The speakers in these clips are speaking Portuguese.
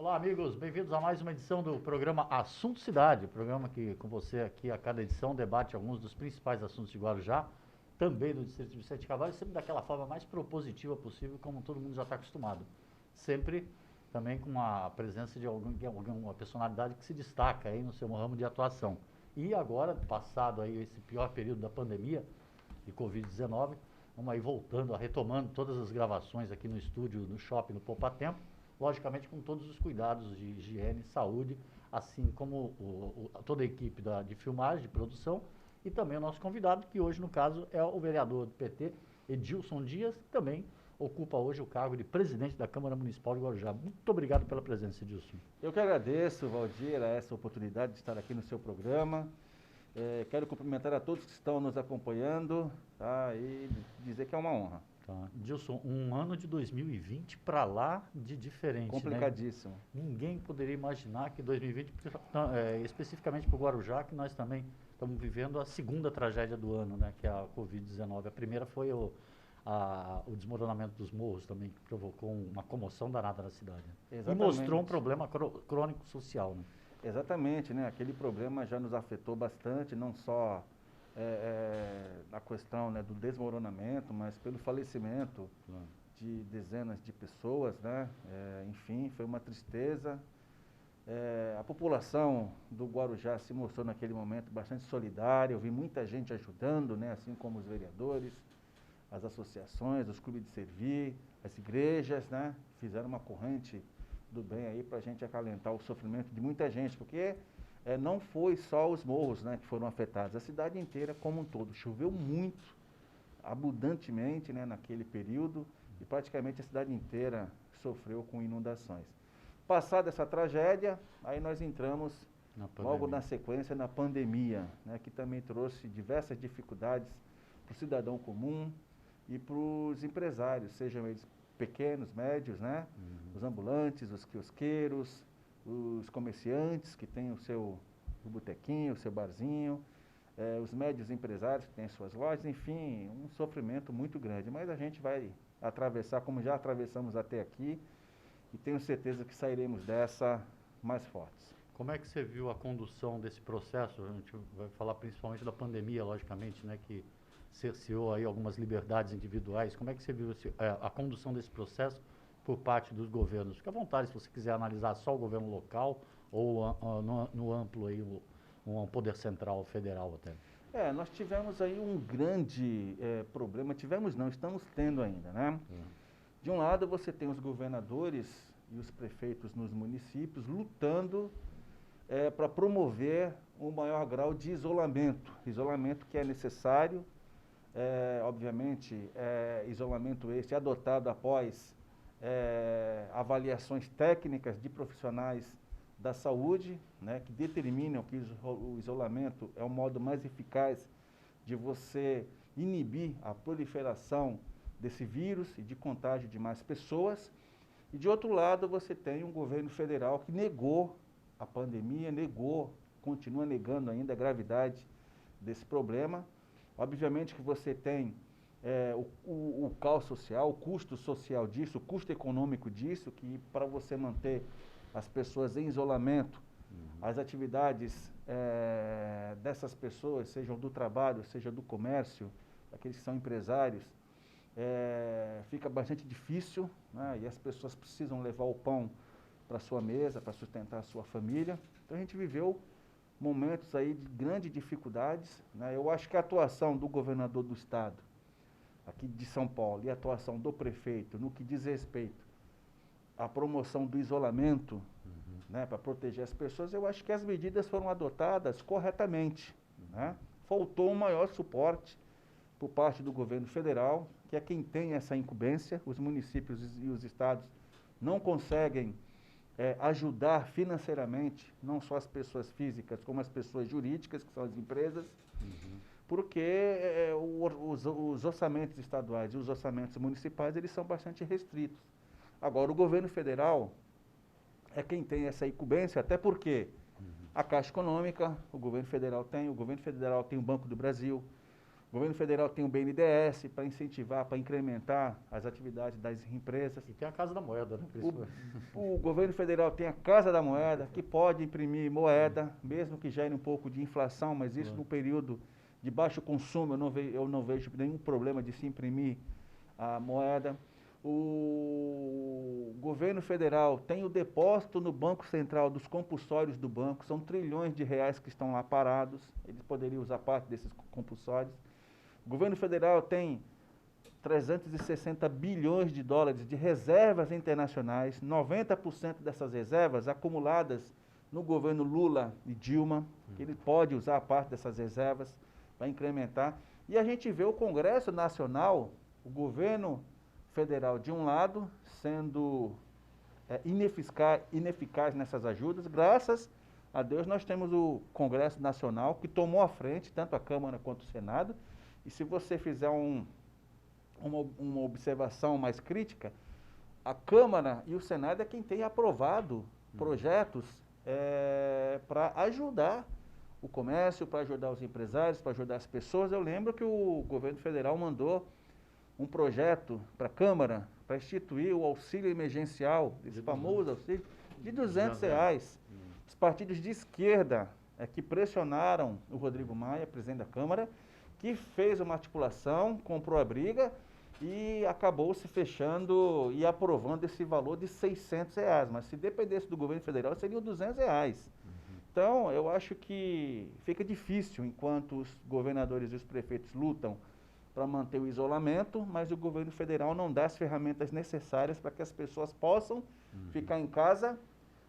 Olá, amigos, bem-vindos a mais uma edição do programa Assunto Cidade, programa que com você aqui a cada edição debate alguns dos principais assuntos de Guarujá, também do Distrito de Vicente Carvalho, sempre daquela forma mais propositiva possível, como todo mundo já está acostumado. Sempre também com a presença de alguma personalidade que se destaca aí no seu ramo de atuação. E agora, passado aí esse pior período da pandemia de Covid-19, vamos aí voltando, retomando todas as gravações aqui no estúdio, no shopping, no Poupa Tempo, logicamente com todos os cuidados de higiene e saúde, assim como toda a equipe de filmagem, de produção, e também o nosso convidado, que hoje, no caso, é o vereador do PT, Edilson Dias, que também ocupa hoje o cargo de presidente da Câmara Municipal de Guarujá. Muito obrigado pela presença, Edilson. Eu que agradeço, Valdir, a essa oportunidade de estar aqui no seu programa. Quero cumprimentar a todos que estão nos acompanhando, tá? E dizer que é uma honra. Tá. Edilson, um ano de 2020 para lá de diferente, complicadíssimo. Né? Ninguém poderia imaginar que 2020, especificamente para o Guarujá, que nós também estamos vivendo a segunda tragédia do ano, né, que é a Covid-19. A primeira foi o desmoronamento dos morros também, que provocou uma comoção danada na cidade. Exatamente. E mostrou um problema crônico social. Né? Exatamente, né? Aquele problema já nos afetou bastante, não só na questão, né, do desmoronamento, mas pelo falecimento de dezenas de pessoas, né? Enfim, foi uma tristeza. A população do Guarujá se mostrou naquele momento bastante solidária, eu vi muita gente ajudando, né? Assim como os vereadores, as associações, os clubes de servir, as igrejas, né? Fizeram uma corrente do bem aí para a gente acalentar o sofrimento de muita gente, porque não foi só os morros, né, que foram afetados, a cidade inteira como um todo. Choveu muito, abundantemente, né, naquele período, e praticamente a cidade inteira sofreu com inundações. Passada essa tragédia, aí nós entramos logo na sequência na pandemia, né, que também trouxe diversas dificuldades para o cidadão comum e para os empresários, sejam eles pequenos, médios, né? Os ambulantes, os quiosqueiros, os comerciantes que têm o seu botequinho, o seu barzinho, os médios empresários que têm suas lojas, enfim, um sofrimento muito grande. Mas a gente vai atravessar, como já atravessamos até aqui, e tenho certeza que sairemos dessa mais fortes. Como é que você viu a condução desse processo? A gente vai falar principalmente da pandemia, logicamente, né, que cerceou aí algumas liberdades individuais. Como é que você viu a condução desse processo por parte dos governos? Fique à vontade se você quiser analisar só o governo local ou no amplo aí, um poder central, federal até. Nós tivemos aí um grande problema, tivemos não, estamos tendo ainda, né? De um lado você tem os governadores e os prefeitos nos municípios lutando para promover um maior grau de isolamento que é necessário, obviamente, isolamento esse adotado após avaliações técnicas de profissionais da saúde, né, que determinam que o isolamento é o modo mais eficaz de você inibir a proliferação desse vírus e de contágio de mais pessoas. E de outro lado você tem um governo federal que negou a pandemia, continua negando ainda a gravidade desse problema. Obviamente que você tem o caos social, o custo social disso, o custo econômico disso, que para você manter as pessoas em isolamento, as atividades dessas pessoas, sejam do trabalho, seja do comércio, aqueles que são empresários, fica bastante difícil, né? E as pessoas precisam levar o pão para sua mesa, para sustentar a sua família. Então a gente viveu momentos aí de grandes dificuldades, né? Eu acho que a atuação do governador do estado, aqui de São Paulo, e a atuação do prefeito no que diz respeito à promoção do isolamento, né, para proteger as pessoas, eu acho que as medidas foram adotadas corretamente, né? Faltou um maior suporte por parte do governo federal, que é quem tem essa incumbência. Os municípios e os estados não conseguem ajudar financeiramente, não só as pessoas físicas, como as pessoas jurídicas, que são as empresas, porque os orçamentos estaduais e os orçamentos municipais, eles são bastante restritos. Agora, o governo federal é quem tem essa incumbência, até porque a Caixa Econômica, o governo federal tem o Banco do Brasil, governo federal tem o BNDES para incentivar, para incrementar as atividades das empresas. E tem a Casa da Moeda, né? O governo federal tem a Casa da Moeda, que pode imprimir moeda, mesmo que gere um pouco de inflação, mas isso no período de baixo consumo, eu não vejo nenhum problema de se imprimir a moeda. O governo federal tem o depósito no Banco Central dos compulsórios do banco, são trilhões de reais que estão lá parados, eles poderiam usar parte desses compulsórios. O governo federal tem 360 bilhões de dólares de reservas internacionais, 90% dessas reservas acumuladas no governo Lula e Dilma, ele pode usar parte dessas reservas para incrementar. E a gente vê o Congresso Nacional, o governo federal de um lado, sendo ineficaz nessas ajudas. Graças a Deus nós temos o Congresso Nacional que tomou a frente, tanto a Câmara quanto o Senado. E se você fizer uma observação mais crítica, a Câmara e o Senado é quem tem aprovado projetos para ajudar o comércio, para ajudar os empresários, para ajudar as pessoas. Eu lembro que o governo federal mandou um projeto para a Câmara para instituir o auxílio emergencial, esse famoso auxílio, de R$200. Os partidos de esquerda que pressionaram o Rodrigo Maia, presidente da Câmara, que fez uma articulação, comprou a briga e acabou se fechando e aprovando esse valor de R$600. Mas se dependesse do governo federal, seriam R$200. Então, eu acho que fica difícil enquanto os governadores e os prefeitos lutam para manter o isolamento, mas o governo federal não dá as ferramentas necessárias para que as pessoas possam ficar em casa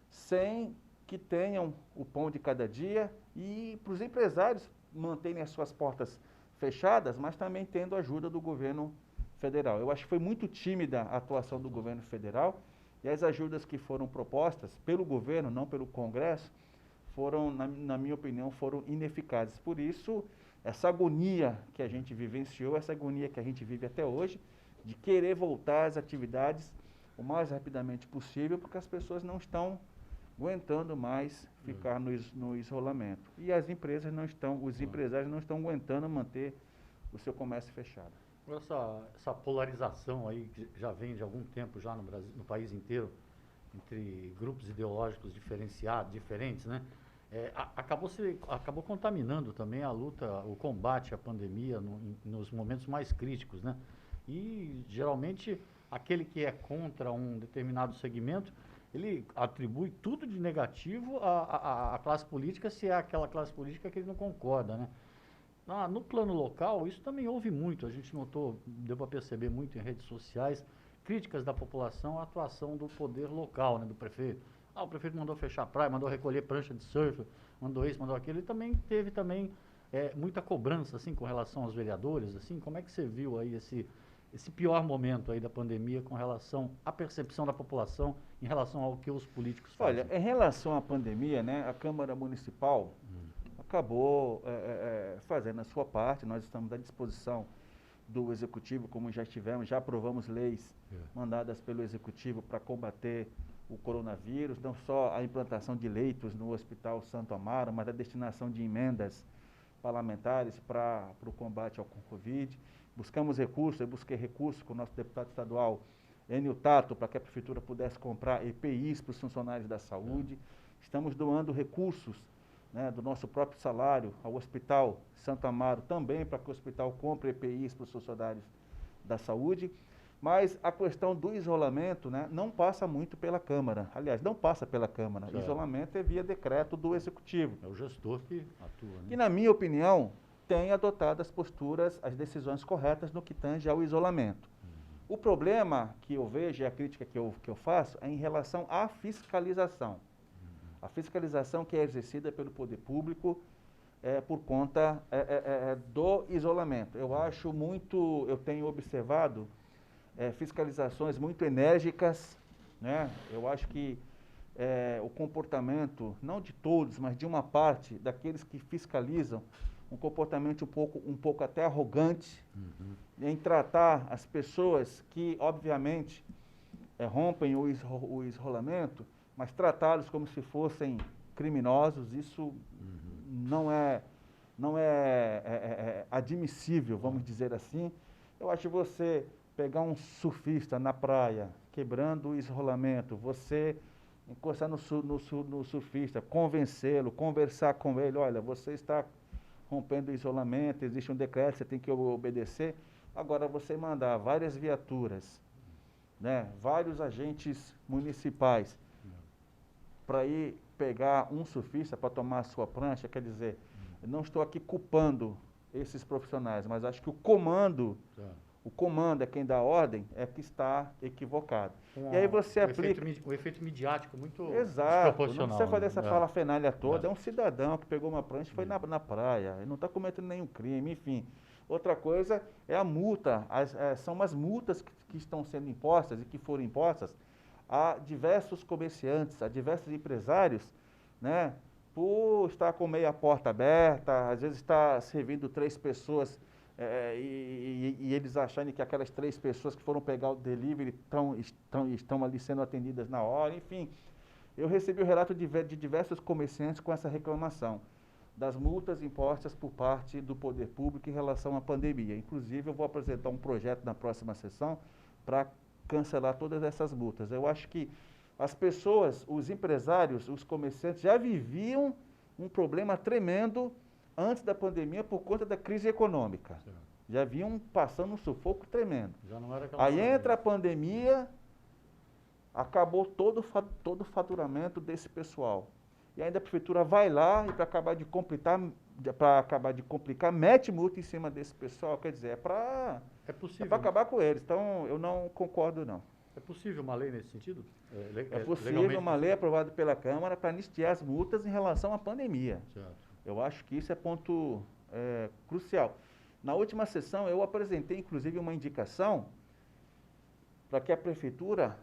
sem que tenham o pão de cada dia e para os empresários manterem as suas portas fechadas, mas também tendo a ajuda do governo federal. Eu acho que foi muito tímida a atuação do governo federal e as ajudas que foram propostas pelo governo, não pelo Congresso, foram, na minha opinião, foram ineficazes. Por isso, essa agonia que a gente vivenciou, essa agonia que a gente vive até hoje, de querer voltar às atividades o mais rapidamente possível, porque as pessoas não estão aguentando mais ficar no isolamento. E as empresas não estão, os empresários não estão aguentando manter o seu comércio fechado. Essa polarização aí, que já vem de algum tempo já no Brasil, no país inteiro, entre grupos ideológicos diferentes, né? Acabou contaminando também a luta, o combate à pandemia nos momentos mais críticos, né? E geralmente aquele que é contra um determinado segmento, ele atribui tudo de negativo à classe política, se é aquela classe política que ele não concorda, né? No plano local, isso também houve muito, a gente notou, deu para perceber muito em redes sociais, críticas da população à atuação do poder local, né, do prefeito. O prefeito mandou fechar a praia, mandou recolher prancha de surf, mandou isso, mandou aquilo. E também teve muita cobrança assim, com relação aos vereadores. Assim, como é que você viu aí esse pior momento aí da pandemia com relação à percepção da população em relação ao que os políticos fazem? Olha, em relação à pandemia, né, a Câmara Municipal acabou fazendo a sua parte. Nós estamos à disposição do Executivo, como já aprovamos leis mandadas pelo Executivo para combater o coronavírus, não só a implantação de leitos no Hospital Santo Amaro, mas a destinação de emendas parlamentares para o combate ao Covid. Buscamos recursos, eu busquei recursos com o nosso deputado estadual, Enio Tato, para que a Prefeitura pudesse comprar EPIs para os funcionários da saúde. Estamos doando recursos, né, do nosso próprio salário ao Hospital Santo Amaro, também para que o hospital compre EPIs para os funcionários da saúde. Mas a questão do isolamento, né, não passa muito pela Câmara. Aliás, não passa pela Câmara. O isolamento é via decreto do Executivo. É o gestor que atua, né? E, na minha opinião, tem adotado as posturas, as decisões corretas no que tange ao isolamento. O problema que eu vejo e a crítica que eu faço é em relação à fiscalização. A fiscalização que é exercida pelo poder público por conta do isolamento. Eu tenho observado fiscalizações muito enérgicas, né? Eu acho que o comportamento, não de todos, mas de uma parte daqueles que fiscalizam, um comportamento um pouco até arrogante, em tratar as pessoas que, obviamente, rompem o isolamento, mas tratá-los como se fossem criminosos. Isso não é não é admissível, vamos dizer assim. Eu acho que você pegar um surfista na praia, quebrando o isolamento, você encostar no surfista, convencê-lo, conversar com ele, olha, você está rompendo o isolamento, existe um decreto, você tem que obedecer. Agora, você mandar várias viaturas, né, vários agentes municipais para ir pegar um surfista para tomar a sua prancha, quer dizer, eu não estou aqui culpando esses profissionais, mas acho que o comando é quem dá a ordem, é que está equivocado. E aí você aplica... O efeito midiático muito Exato, desproporcional. não precisa fazer essa falafenália toda, É. é um cidadão que pegou uma prancha e foi na praia, ele não está cometendo nenhum crime, enfim. Outra coisa é a multa, são umas multas que estão sendo impostas e que foram impostas a diversos comerciantes, a diversos empresários, né, por estar com meia porta aberta, às vezes está servindo 3 pessoas e eles acharem que aquelas 3 pessoas que foram pegar o delivery estão ali sendo atendidas na hora, enfim. Eu recebi o relato de diversos comerciantes com essa reclamação das multas impostas por parte do poder público em relação à pandemia. Inclusive, eu vou apresentar um projeto na próxima sessão para cancelar todas essas multas. Eu acho que as pessoas, os empresários, os comerciantes já viviam um problema tremendo antes da pandemia por conta da crise econômica. Certo. Já vinham passando um sufoco tremendo. Já não era aquela Aí entra a pandemia, acabou todo o faturamento desse pessoal. E ainda a prefeitura vai lá e para acabar de complicar, mete multa em cima desse pessoal. Quer dizer, é para acabar com eles. Então, eu não concordo, não. É possível uma lei nesse sentido? É possível uma lei aprovada pela Câmara para anistiar as multas em relação à pandemia. Certo. Eu acho que isso é ponto crucial. Na última sessão, eu apresentei, inclusive, uma indicação para que a prefeitura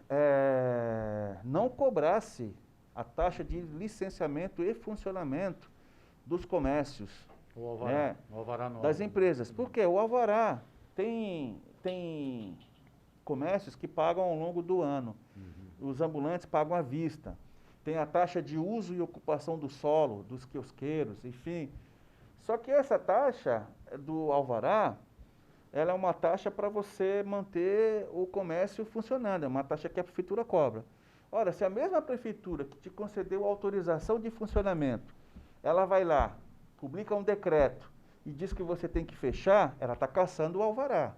não cobrasse a taxa de licenciamento e funcionamento dos comércios, o alvará, o alvará das empresas. Porque o alvará tem comércios que pagam ao longo do ano. Uhum. Os ambulantes pagam à vista. Tem a taxa de uso e ocupação do solo, dos quiosqueiros, enfim. Só que essa taxa do alvará, ela é uma taxa para você manter o comércio funcionando, é uma taxa que a prefeitura cobra. Ora, se a mesma prefeitura que te concedeu autorização de funcionamento, ela vai lá, publica um decreto e diz que você tem que fechar, ela está caçando o alvará.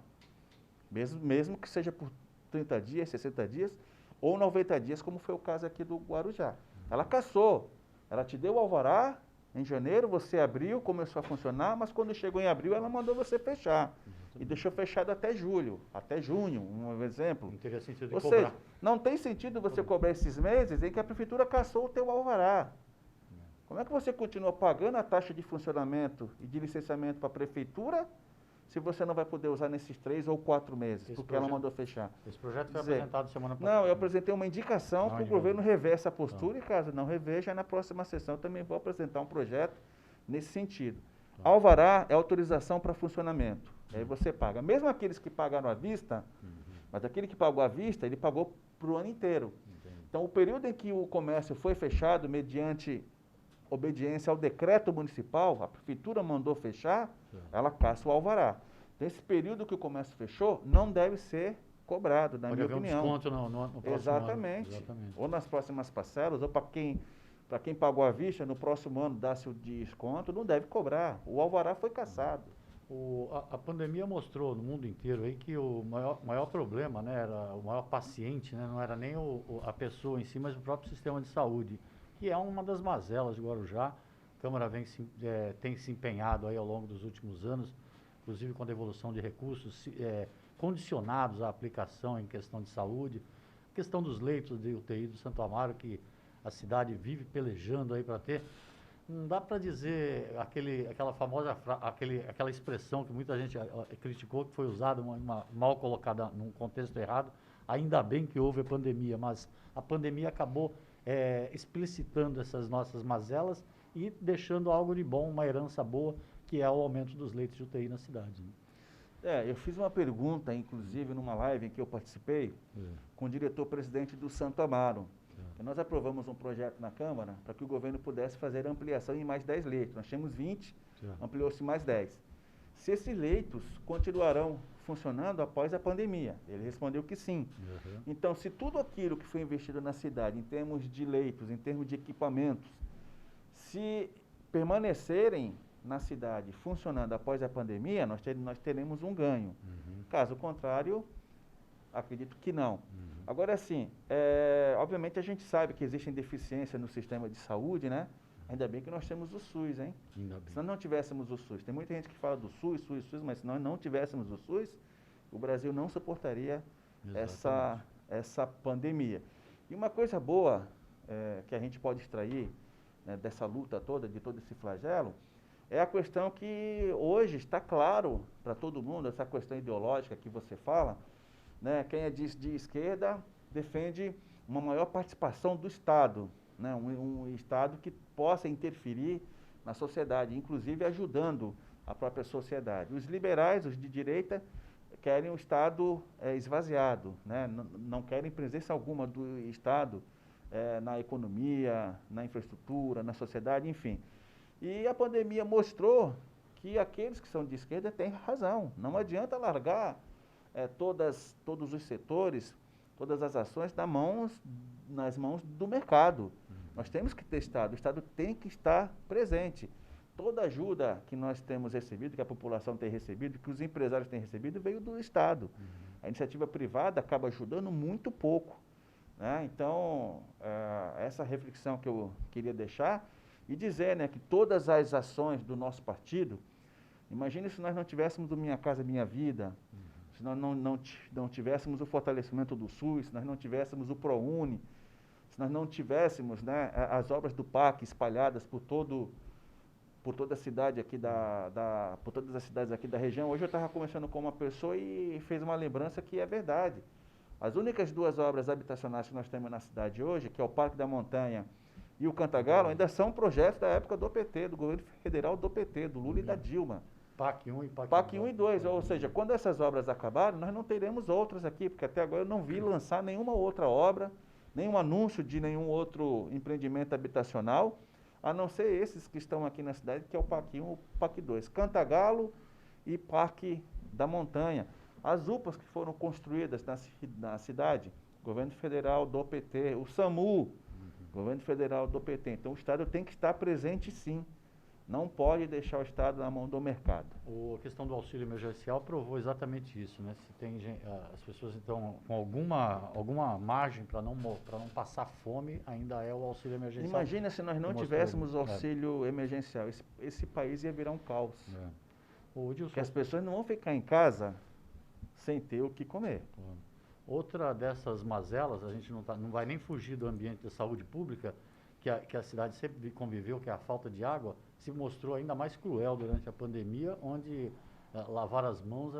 Mesmo que seja por 30 dias, 60 dias ou 90 dias, como foi o caso aqui do Guarujá. Ela caçou, ela te deu o alvará, em janeiro você abriu, começou a funcionar, mas quando chegou em abril ela mandou você fechar. E deixou fechado até julho, até junho, um exemplo. Não teria sentido Ou cobrar. seja, não tem sentido você cobrar esses meses em que a prefeitura caçou o teu alvará. Como é que você continua pagando a taxa de funcionamento e de licenciamento para a prefeitura se você não vai poder usar nesses 3 ou 4 meses, porque ela mandou fechar? Esse projeto foi apresentado semana passada. Não, eu apresentei uma indicação para o governo rever essa postura e caso não reveja, na próxima sessão eu também vou apresentar um projeto nesse sentido. Alvará é autorização para funcionamento. Aí você paga. Mesmo aqueles que pagaram à vista, mas aquele que pagou à vista, ele pagou para o ano inteiro. Então, o período em que o comércio foi fechado, mediante obediência ao decreto municipal, a prefeitura mandou fechar, ela caça o alvará. Então, esse período que o comércio fechou não deve ser cobrado, na minha opinião. Pode haver um desconto no próximo Exatamente. ano. Exatamente. Ou nas próximas parcelas, ou para quem pagou à vista, no próximo ano dá-se o desconto, não deve cobrar. O alvará foi cassado. A pandemia mostrou no mundo inteiro aí que o maior problema, né, era o maior paciente, né, não era nem a pessoa em si, mas o próprio sistema de saúde, que é uma das mazelas de Guarujá. A Câmara tem se empenhado aí ao longo dos últimos anos, inclusive com a devolução de recursos condicionados à aplicação em questão de saúde, questão dos leitos de UTI do Santo Amaro, que a cidade vive pelejando aí para ter. Não dá para dizer aquela famosa aquela expressão que muita gente criticou, que foi usada, mal colocada num contexto errado. Ainda bem que houve a pandemia, mas a pandemia acabou explicitando essas nossas mazelas e deixando algo de bom, uma herança boa, que é o aumento dos leitos de UTI na cidade. Né? Eu fiz uma pergunta, inclusive, numa live em que eu participei, com o diretor-presidente do Santo Amaro. Nós aprovamos um projeto na Câmara para que o governo pudesse fazer ampliação em mais 10 leitos. Nós tínhamos 20, ampliou-se mais 10. Se esses leitos continuarão funcionando após a pandemia? Ele respondeu que sim. Então, se tudo aquilo que foi investido na cidade, em termos de leitos, em termos de equipamentos, se permanecerem na cidade funcionando após a pandemia, nós teremos um ganho. Caso contrário, acredito que não. Agora, assim, obviamente a gente sabe que existem deficiências no sistema de saúde, né? Ainda bem que nós temos o SUS, hein? Se nós não tivéssemos o SUS, tem muita gente que fala do SUS, mas se nós não tivéssemos o SUS, o Brasil não suportaria essa pandemia. E uma coisa boa que a gente pode extrair, né, dessa luta toda, de todo esse flagelo, é a questão que hoje está claro para todo mundo, essa questão ideológica que você fala, né? Quem é de esquerda defende uma maior participação do Estado, né? Um Estado que possa interferir na sociedade, inclusive ajudando a própria sociedade. Os liberais, os de direita, querem o Estado esvaziado, né? Não querem presença alguma do Estado na economia, na infraestrutura, na sociedade, enfim. E a pandemia mostrou que aqueles que são de esquerda têm razão. Não adianta largar todos os setores, todas as ações nas mãos do mercado. Nós temos que ter Estado, o Estado tem que estar presente. Toda ajuda que nós temos recebido, que a população tem recebido, que os empresários têm recebido, veio do Estado. A iniciativa privada acaba ajudando muito pouco, né? Então, essa reflexão que eu queria deixar e dizer, né, que todas as ações do nosso partido, imagine se nós não tivéssemos o Minha Casa Minha Vida, se nós não tivéssemos o fortalecimento do SUS, se nós não tivéssemos o ProUni, se nós não tivéssemos, né, as obras do PAC espalhadas por toda a cidade aqui por todas as cidades aqui da região. Hoje eu estava conversando com uma pessoa e fez uma lembrança que é verdade. As únicas 2 obras habitacionais que nós temos na cidade hoje, que é o Parque da Montanha e o Cantagalo, ainda são projetos da época do PT, do governo federal do PT, do Lula e da Dilma. PAC 1 e PAC 2. PAC 1 e 2, ou seja, quando essas obras acabarem, nós não teremos outras aqui, porque até agora eu não vi lançar nenhuma outra obra, nenhum anúncio de nenhum outro empreendimento habitacional, a não ser esses que estão aqui na cidade, que é o PAC 1 e o PAC 2. Cantagalo e Parque da Montanha. As UPAs que foram construídas na cidade, governo federal do PT, o SAMU, governo federal do PT. Então o Estado tem que estar presente sim. Não pode deixar o Estado na mão do mercado. A questão do auxílio emergencial provou exatamente isso, né? Se tem as pessoas então com alguma margem para não passar fome, ainda é o auxílio emergencial. Imagina se nós não tivéssemos auxílio emergencial, esse país ia virar um caos. Porque as pessoas não vão ficar em casa sem ter o que comer. Outra dessas mazelas, a gente não vai nem fugir do ambiente da saúde pública, que a cidade sempre conviveu, que é a falta de água, se mostrou ainda mais cruel durante a pandemia, onde lavar as mãos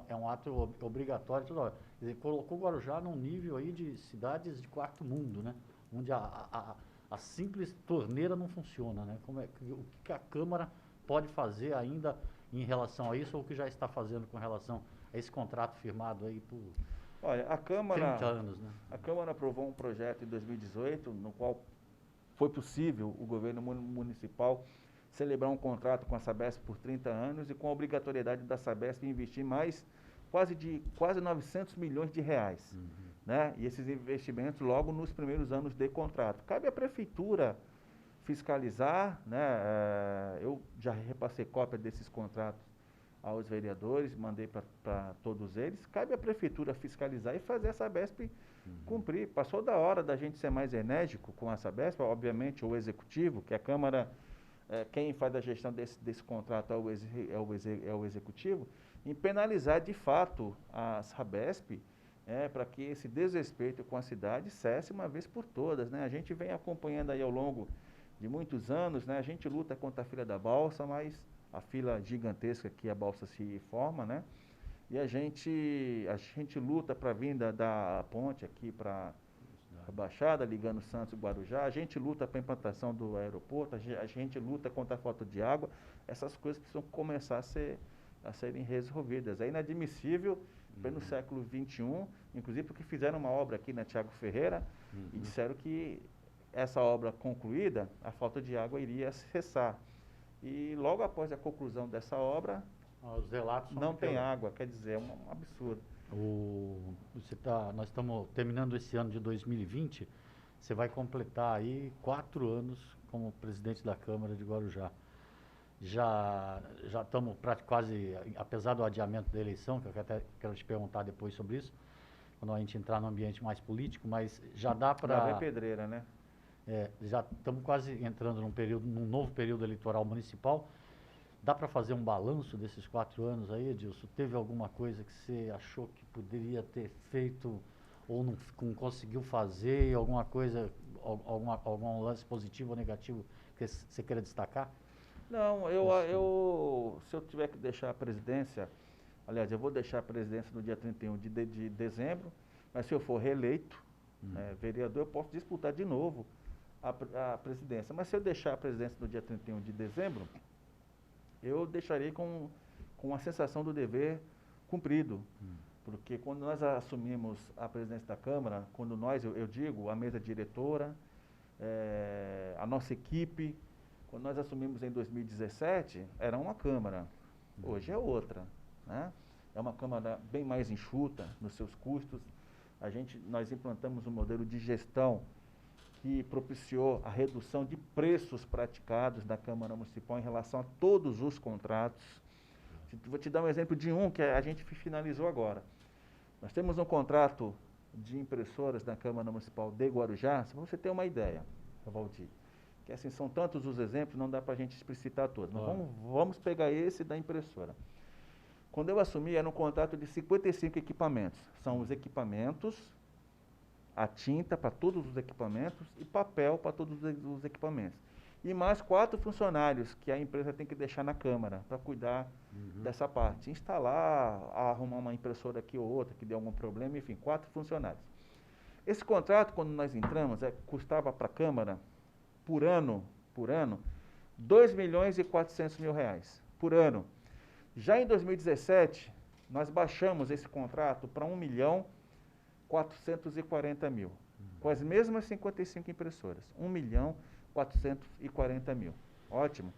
é um ato obrigatório toda hora. Quer dizer, colocou Guarujá num nível aí de cidades de 4º mundo, né? Onde a simples torneira não funciona, né? O que a Câmara pode fazer ainda em relação a isso, ou o que já está fazendo com relação a esse contrato firmado aí por... Olha, a Câmara, 30 anos, né? A Câmara aprovou um projeto em 2018, no qual foi possível o governo municipal celebrar um contrato com a Sabesp por 30 anos e com a obrigatoriedade da Sabesp investir quase 900 milhões de reais. Né? E esses investimentos logo nos primeiros anos de contrato. Cabe à Prefeitura fiscalizar, né? Eu já repassei cópia desses contratos aos vereadores, mandei para todos eles. Cabe à Prefeitura fiscalizar e fazer a Sabesp cumprir. Passou da hora da gente ser mais enérgico com a Sabesp, obviamente o Executivo, que a Câmara, quem faz a gestão desse contrato é o Executivo, em penalizar de fato a Sabesp, para que esse desrespeito com a cidade cesse uma vez por todas, né? A gente vem acompanhando aí ao longo de muitos anos, né? A gente luta contra a fila da balsa, mas a fila gigantesca que a balsa se forma, né? E a gente luta para a vinda da ponte aqui para a Baixada, ligando Santos e Guarujá, a gente luta para a implantação do aeroporto, a gente luta contra a falta de água. Essas coisas precisam começar a serem resolvidas. É inadmissível, no século XXI, inclusive porque fizeram uma obra aqui na Tiago Ferreira e disseram que essa obra concluída, a falta de água iria cessar. E logo após a conclusão dessa obra, Os relatos são não que tem água, quer dizer, é um absurdo. Nós estamos terminando esse ano de 2020, você vai completar aí 4 anos como presidente da Câmara de Guarujá. Já estamos quase, apesar do adiamento da eleição, que eu até quero te perguntar depois sobre isso, quando a gente entrar no ambiente mais político, mas já dá Lá para... vem pedreira, né? já estamos quase entrando num novo período eleitoral municipal. Dá para fazer um balanço desses 4 anos aí, Edilson? Teve alguma coisa que você achou que poderia ter feito ou não conseguiu fazer? Alguma coisa, algum lance positivo ou negativo que você queira destacar? Não, se eu tiver que deixar a presidência, aliás, eu vou deixar a presidência no dia 31 de dezembro, mas se eu for reeleito, vereador, eu posso disputar de novo a presidência. Mas se eu deixar a presidência no dia 31 de dezembro, eu deixarei com a sensação do dever cumprido. Porque quando nós assumimos a presidência da Câmara, quando eu digo, a mesa diretora, a nossa equipe, quando nós assumimos em 2017, era uma Câmara, hoje é outra, né? É uma Câmara bem mais enxuta nos seus custos. Nós implantamos um modelo de gestão que propiciou a redução de preços praticados da Câmara Municipal em relação a todos os contratos. Vou te dar um exemplo de um que a gente finalizou agora. Nós temos um contrato de impressoras da Câmara Municipal de Guarujá, se você ter uma ideia, Valdir, que assim, são tantos os exemplos, não dá para a gente explicitar todos, mas vamos pegar esse da impressora. Quando eu assumi, era um contrato de 55 equipamentos. São os equipamentos, a tinta para todos os equipamentos e papel para todos os equipamentos. E mais 4 funcionários que a empresa tem que deixar na Câmara para cuidar dessa parte. Instalar, arrumar uma impressora aqui ou outra que dê algum problema, enfim, 4 funcionários. Esse contrato, quando nós entramos, custava para a Câmara, por ano, R$ 2.400.000 por ano. Já em 2017, nós baixamos esse contrato para R$ 1.440.000, com as mesmas 55 impressoras, R$ 1.440.000. Ótimo.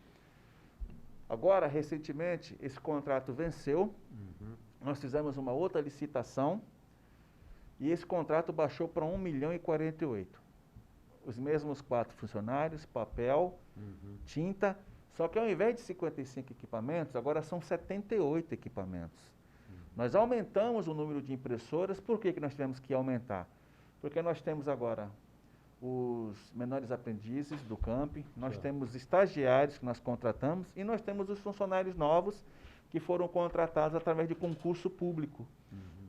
Agora, recentemente, esse contrato venceu, nós fizemos uma outra licitação e esse contrato baixou para R$ 1.048.000. Os mesmos 4 funcionários, papel, tinta, só que ao invés de 55 equipamentos, agora são 78 equipamentos. Nós aumentamos o número de impressoras. Por que nós tivemos que aumentar? Porque nós temos agora os menores aprendizes do camping, nós temos estagiários que nós contratamos e nós temos os funcionários novos que foram contratados através de concurso público.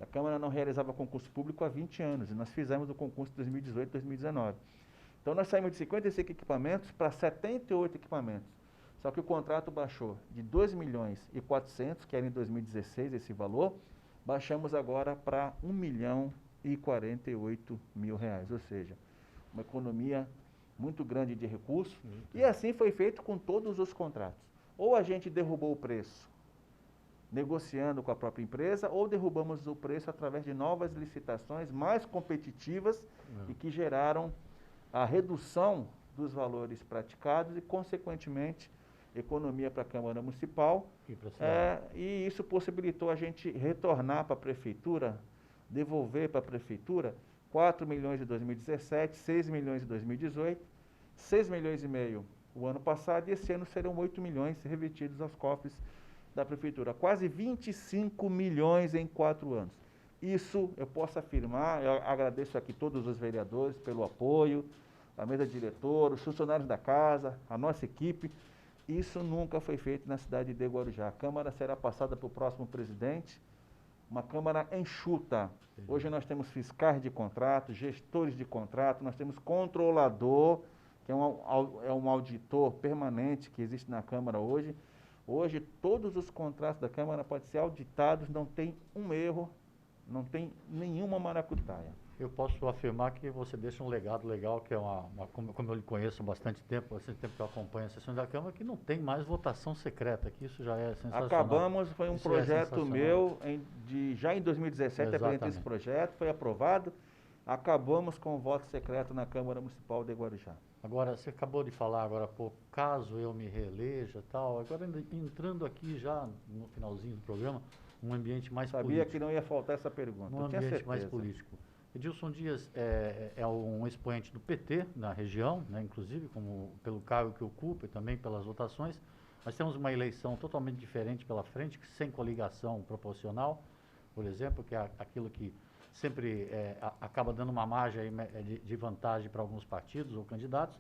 A Câmara não realizava concurso público há 20 anos e nós fizemos o concurso de 2018 e 2019. Então nós saímos de 55 equipamentos para 78 equipamentos. Só que o contrato baixou de 2.400.000, que era em 2016 esse valor, baixamos agora para R$ 1.048.000, ou seja, uma economia muito grande de recursos. E assim foi feito com todos os contratos. Ou a gente derrubou o preço negociando com a própria empresa, ou derrubamos o preço através de novas licitações mais competitivas e que geraram a redução dos valores praticados e, consequentemente, economia para a Câmara Municipal. E isso possibilitou a gente retornar para a Prefeitura, devolver para a Prefeitura 4 milhões em 2017, 6 milhões em 2018, 6 milhões e meio o ano passado, e esse ano serão 8 milhões revertidos aos cofres da Prefeitura. Quase 25 milhões em 4 anos. Isso eu posso afirmar, eu agradeço aqui todos os vereadores pelo apoio, a mesa diretora, os funcionários da casa, a nossa equipe. Isso nunca foi feito na cidade de Guarujá. A Câmara será passada para o próximo presidente, uma Câmara enxuta. Hoje nós temos fiscais de contrato, gestores de contrato, nós temos controlador, que é um auditor permanente que existe na Câmara hoje. Hoje todos os contratos da Câmara podem ser auditados, não tem um erro, não tem nenhuma maracutaia. Eu posso afirmar que você deixa um legado legal, que é como eu lhe conheço há bastante tempo que eu acompanho as sessões da Câmara, que não tem mais votação secreta, que isso já é sensacional. Acabamos, foi um projeto meu, já em 2017 eu apresentei esse projeto, foi aprovado, acabamos com o voto secreto na Câmara Municipal de Guarujá. Agora, você acabou de falar agora, pô, caso eu me reeleja e tal, agora entrando aqui já no finalzinho do programa, um ambiente mais Sabia político. que não ia faltar essa pergunta, Um eu tinha ambiente mais certeza. político. Edilson Dias é um expoente do PT na região, né, inclusive pelo cargo que ocupa e também pelas votações. Nós temos uma eleição totalmente diferente pela frente, sem coligação proporcional, por exemplo, que é aquilo que sempre acaba dando uma margem aí, de vantagem para alguns partidos ou candidatos.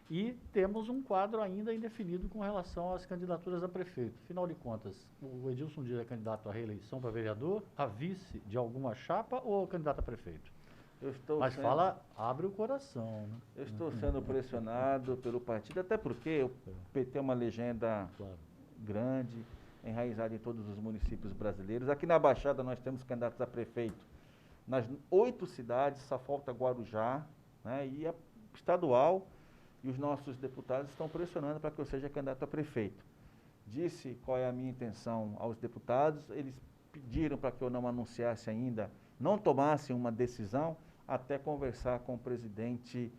E temos um quadro ainda indefinido com relação às candidaturas a prefeito. Afinal de contas, o Edilson Dias é candidato à reeleição para vereador, a vice de alguma chapa ou candidato a prefeito? Mas abre o coração, né? Eu estou sendo pressionado pelo partido, até porque o PT é uma legenda grande, enraizada em todos os municípios brasileiros. Aqui na Baixada nós temos candidatos a prefeito nas 8 cidades, só falta Guarujá, né? E é estadual. E os nossos deputados estão pressionando para que eu seja candidato a prefeito. Disse qual é a minha intenção aos deputados, eles pediram para que eu não anunciasse ainda, não tomasse uma decisão, até conversar com o presidente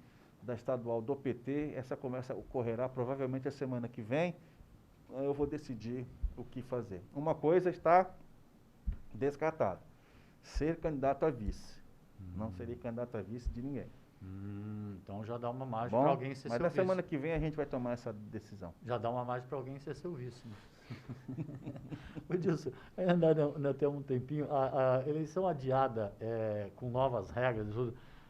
da estadual do PT. Essa conversa ocorrerá provavelmente a semana que vem, eu vou decidir o que fazer. Uma coisa está descartada, ser candidato a vice. Não serei candidato a vice de ninguém. Então já dá uma margem para alguém ser seu vice. Mas na semana que vem a gente vai tomar essa decisão. Já dá uma margem para alguém ser seu vice. Ô Dilson, ainda tem um tempinho, a eleição adiada com novas regras,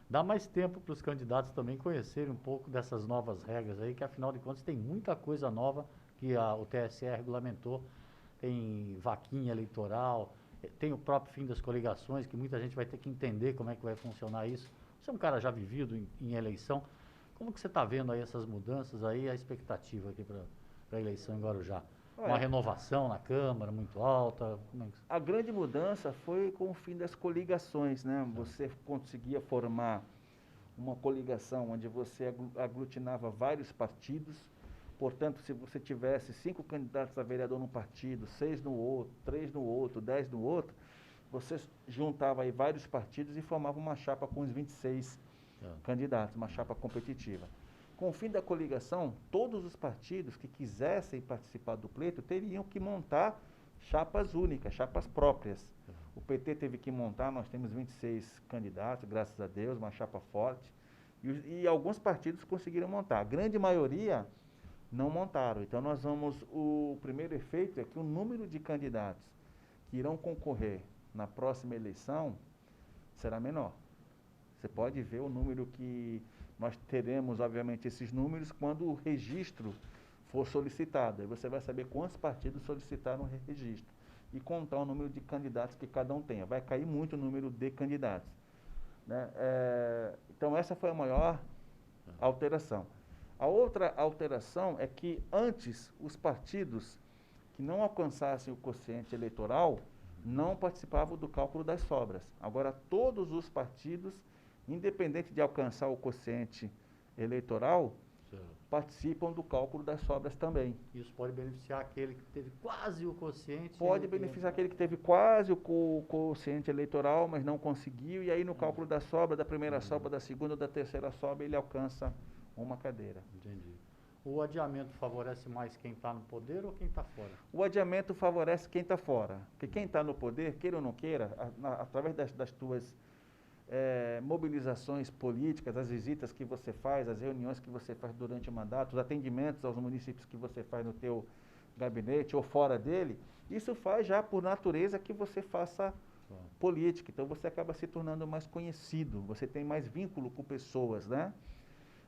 dá mais tempo para os candidatos também conhecerem um pouco dessas novas regras aí, que afinal de contas tem muita coisa nova que o TSE regulamentou. Tem vaquinha eleitoral, tem o próprio fim das coligações, que muita gente vai ter que entender como é que vai funcionar isso. Você é um cara já vivido em eleição, como que você está vendo aí essas mudanças aí, a expectativa aqui para a eleição em Guarujá? Uma renovação na Câmara muito alta? A grande mudança foi com o fim das coligações, né? Você conseguia formar uma coligação onde você aglutinava vários partidos. Portanto, se você tivesse 5 candidatos a vereador num partido, 6 no outro, 3 no outro, 10 no outro, você juntava aí vários partidos e formava uma chapa com os 26 candidatos, uma chapa competitiva. Com o fim da coligação, todos os partidos que quisessem participar do pleito teriam que montar chapas únicas, chapas próprias. O PT teve que montar, nós temos 26 candidatos, graças a Deus, uma chapa forte. E alguns partidos conseguiram montar. A grande maioria não montaram. Então o primeiro efeito é que o número de candidatos que irão concorrer na próxima eleição será menor. Você pode ver o número que nós teremos, obviamente, esses números quando o registro for solicitado. Aí você vai saber quantos partidos solicitaram o registro e contar o número de candidatos que cada um tenha. Vai cair muito o número de candidatos, né? Então essa foi a maior alteração. A outra alteração é que antes os partidos que não alcançassem o quociente eleitoral não participavam do cálculo das sobras. Agora todos os partidos, independente de alcançar o quociente eleitoral, participam do cálculo das sobras também. Isso pode beneficiar aquele que teve quase o quociente? Pode beneficiar aquele que teve quase o quociente eleitoral, mas não conseguiu, e aí no cálculo da sobra, da primeira sobra, da segunda ou da terceira sobra, ele alcança uma cadeira. Entendi. O adiamento favorece mais quem está no poder ou quem está fora? O adiamento favorece quem está fora. Porque quem está no poder, queira ou não queira, através das tuas mobilizações políticas, as visitas que você faz, as reuniões que você faz durante o mandato, os atendimentos aos municípios que você faz no teu gabinete ou fora dele, isso faz já por natureza que você faça política. Então você acaba se tornando mais conhecido, você tem mais vínculo com pessoas, né?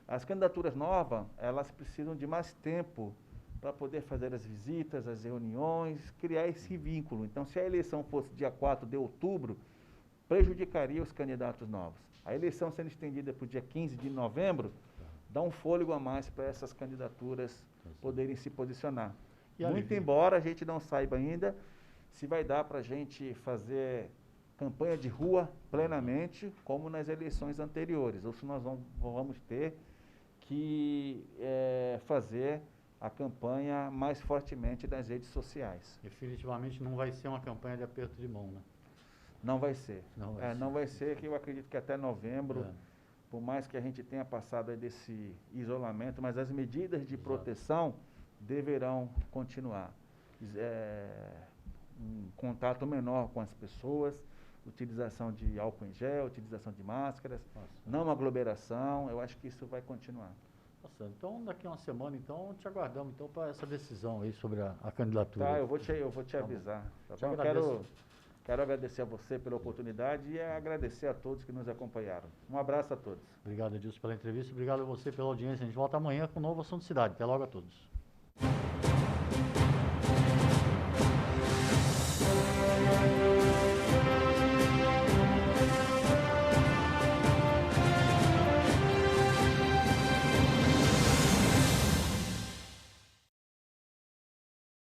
As candidaturas novas, elas precisam de mais tempo para poder fazer as visitas, as reuniões, criar esse vínculo. Então, se a eleição fosse dia 4 de outubro, prejudicaria os candidatos novos. A eleição sendo estendida para o dia 15 de novembro, dá um fôlego a mais para essas candidaturas poderem se posicionar. Muito embora a gente não saiba ainda se vai dar para a gente fazer campanha de rua plenamente, como nas eleições anteriores, ou se nós vamos ter que fazer a campanha mais fortemente nas redes sociais. Definitivamente não vai ser uma campanha de aperto de mão, né? Não vai ser. Não vai ser. Que eu acredito que até novembro, É. por mais que a gente tenha passado aí desse isolamento, mas as medidas de Exato. proteção deverão continuar. Um contato menor com as pessoas, utilização de álcool em gel, utilização de máscaras, Nossa. não aglomeração, eu acho que isso vai continuar. Nossa, então daqui a uma semana, então, te aguardamos então para essa decisão aí sobre a candidatura. Tá, eu vou te Tá bom. avisar. Tá Te bom? agradeço. Quero agradecer a você pela oportunidade e agradecer a todos que nos acompanharam. Um abraço a todos. Obrigado, Edilson, pela entrevista. Obrigado a você pela audiência. A gente volta amanhã com um novo assunto de cidade. Até logo a todos.